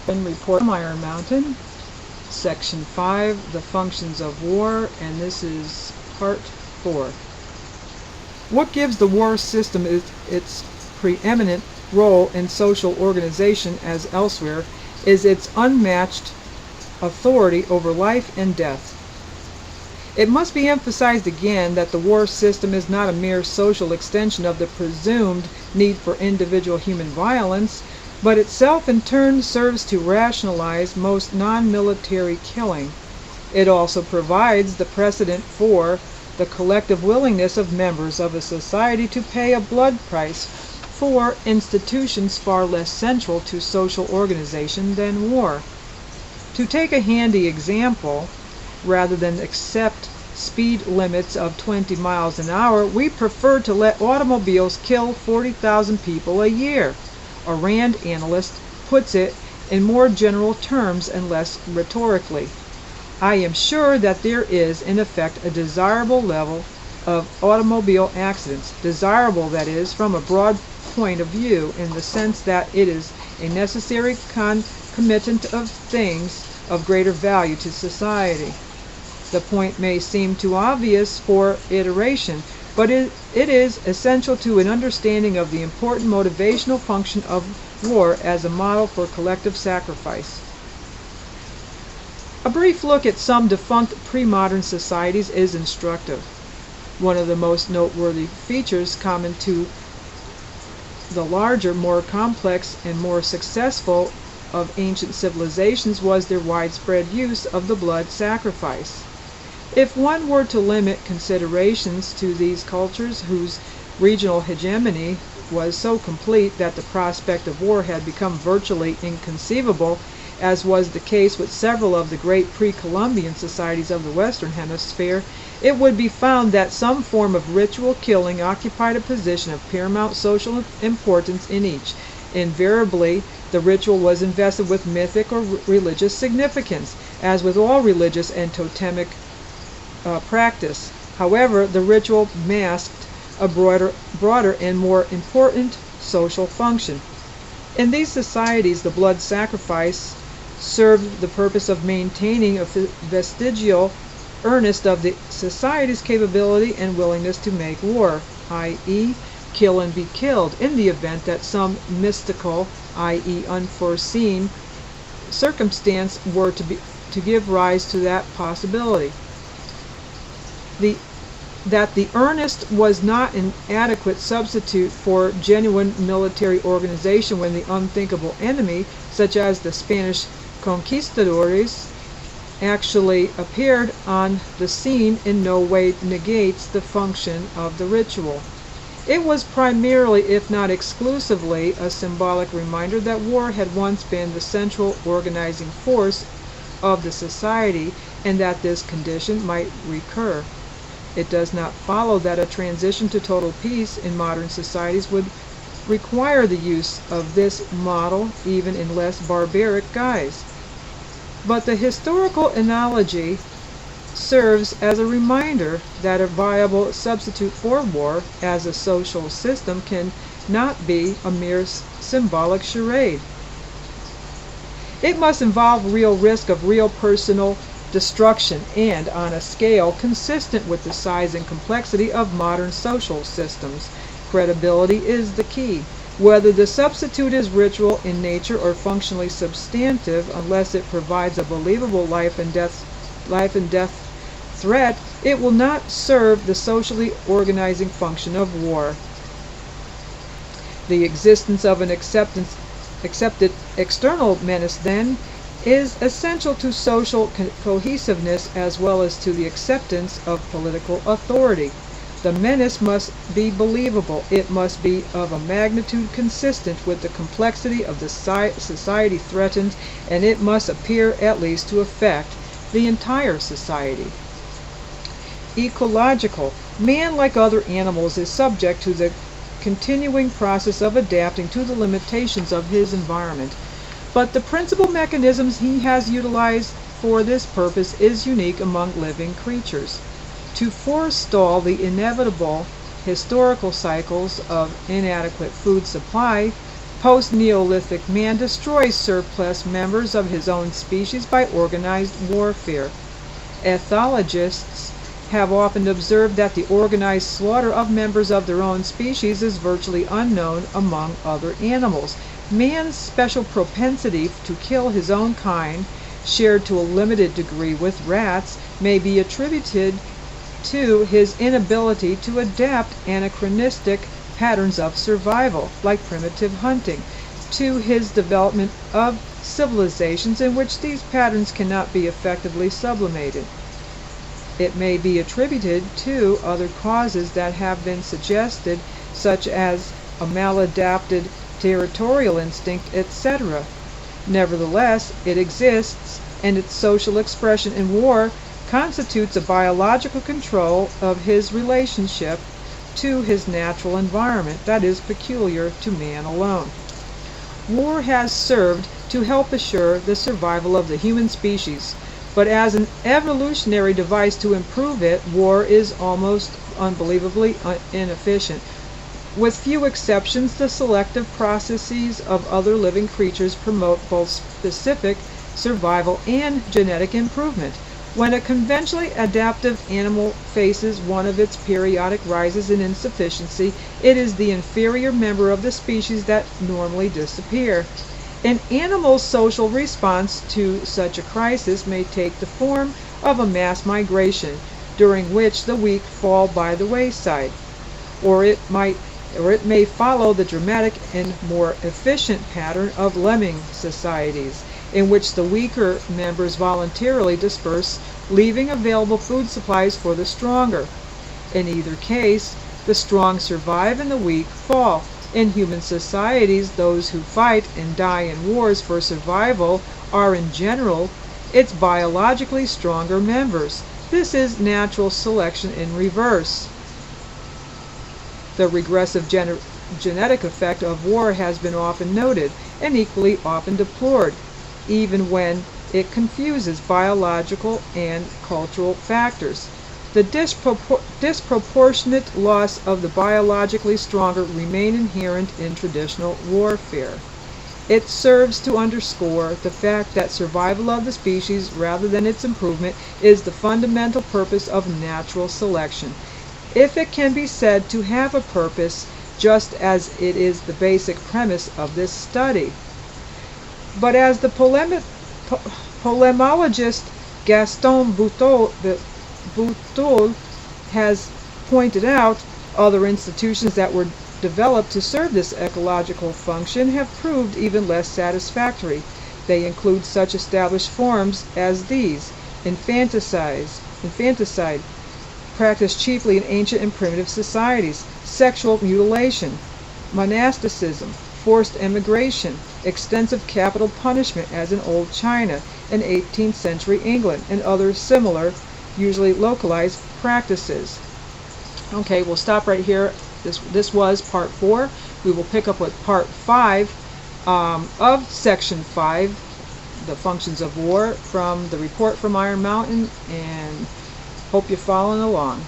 Report from Iron Mountain, Section 5, The Functions of War, and this is Part 4. What gives the war system its preeminent role in social organization as elsewhere is its unmatched authority over life and death. It must be emphasized again that the war system is not a mere social extension of the presumed need for individual human violence, but itself in turn serves to rationalize most non-military killing. It also provides the precedent for the collective willingness of members of a society to pay a blood price for institutions far less central to social organization than war. To take a handy example, rather than accept speed limits of 20 miles an hour, we prefer to let automobiles kill 40,000 people a year. A RAND analyst puts it in more general terms and less rhetorically. I am sure that there is, in effect, a desirable level of automobile accidents, desirable, that is, from a broad point of view, in the sense that it is a necessary concomitant of things of greater value to society. The point may seem too obvious for iteration, but it is essential to an understanding of the important motivational function of war as a model for collective sacrifice. A brief look at some defunct pre-modern societies is instructive. One of the most noteworthy features common to the larger, more complex, and more successful of ancient civilizations was their widespread use of the blood sacrifice. If one were to limit considerations to these cultures whose regional hegemony was so complete that the prospect of war had become virtually inconceivable, as was the case with several of the great pre-Columbian societies of the Western Hemisphere, it would be found that some form of ritual killing occupied a position of paramount social importance in each. Invariably, the ritual was invested with mythic or religious significance, as with all religious and totemic practice. However, the ritual masked a broader and more important social function. In these societies, the blood sacrifice served the purpose of maintaining a vestigial earnest of the society's capability and willingness to make war, i.e., kill and be killed, in the event that some mystical, i.e., unforeseen circumstance were to give rise to that possibility. That the earnest was not an adequate substitute for genuine military organization when the unthinkable enemy, such as the Spanish conquistadores, actually appeared on the scene, in no way negates the function of the ritual. It was primarily, if not exclusively, a symbolic reminder that war had once been the central organizing force of the society, and that this condition might recur. It does not follow that a transition to total peace in modern societies would require the use of this model, even in less barbaric guise. But the historical analogy serves as a reminder that a viable substitute for war as a social system can not be a mere symbolic charade. It must involve real risk of real personal destruction, and on a scale consistent with the size and complexity of modern social systems. Credibility is the key. Whether the substitute is ritual in nature or functionally substantive, unless it provides a believable life and death threat, it will not serve the socially organizing function of war. The existence of an accepted external menace, then, is essential to social cohesiveness as well as to the acceptance of political authority. The menace must be believable. It must be of a magnitude consistent with the complexity of the society threatened, and it must appear at least to affect the entire society. Ecological. Man, like other animals, is subject to the continuing process of adapting to the limitations of his environment. But the principal mechanisms he has utilized for this purpose is unique among living creatures. To forestall the inevitable historical cycles of inadequate food supply, Post-Neolithic man destroys surplus members of his own species by organized warfare. Ethologists have often observed that the organized slaughter of members of their own species is virtually unknown among other animals. Man's special propensity to kill his own kind, shared to a limited degree with rats, may be attributed to his inability to adapt anachronistic patterns of survival, like primitive hunting, to his development of civilizations in which these patterns cannot be effectively sublimated. It may be attributed to other causes that have been suggested, such as a maladapted territorial instinct, etc. Nevertheless, it exists, and its social expression in war constitutes a biological control of his relationship to his natural environment that is peculiar to man alone. War has served to help assure the survival of the human species, but as an evolutionary device to improve it, war is almost unbelievably inefficient. With few exceptions, the selective processes of other living creatures promote both specific survival and genetic improvement. When a conventionally adaptive animal faces one of its periodic rises in insufficiency, it is the inferior member of the species that normally disappear. An animal's social response to such a crisis may take the form of a mass migration, during which the weak fall by the wayside, or it may follow the dramatic and more efficient pattern of lemming societies, in which the weaker members voluntarily disperse, leaving available food supplies for the stronger. In either case, the strong survive and the weak fall. In human societies, those who fight and die in wars for survival are in general its biologically stronger members. This is natural selection in reverse. The regressive genetic effect of war has been often noted and equally often deplored, even when it confuses biological and cultural factors. The disproportionate loss of the biologically stronger remain inherent in traditional warfare. It serves to underscore the fact that survival of the species rather than its improvement is the fundamental purpose of natural selection, if it can be said to have a purpose, just as it is the basic premise of this study. But as the polemologist Gaston Bouteille has pointed out, other institutions that were developed to serve this ecological function have proved even less satisfactory. They include such established forms as these: infanticide, practiced chiefly in ancient and primitive societies; sexual mutilation; monasticism; forced emigration; extensive capital punishment as in Old China and 18th century England; and other similar, usually localized practices. Okay, we'll stop right here. This was part 4. We will pick up with part 5 of section 5, the functions of war, from the report from Iron Mountain, and hope you're following along.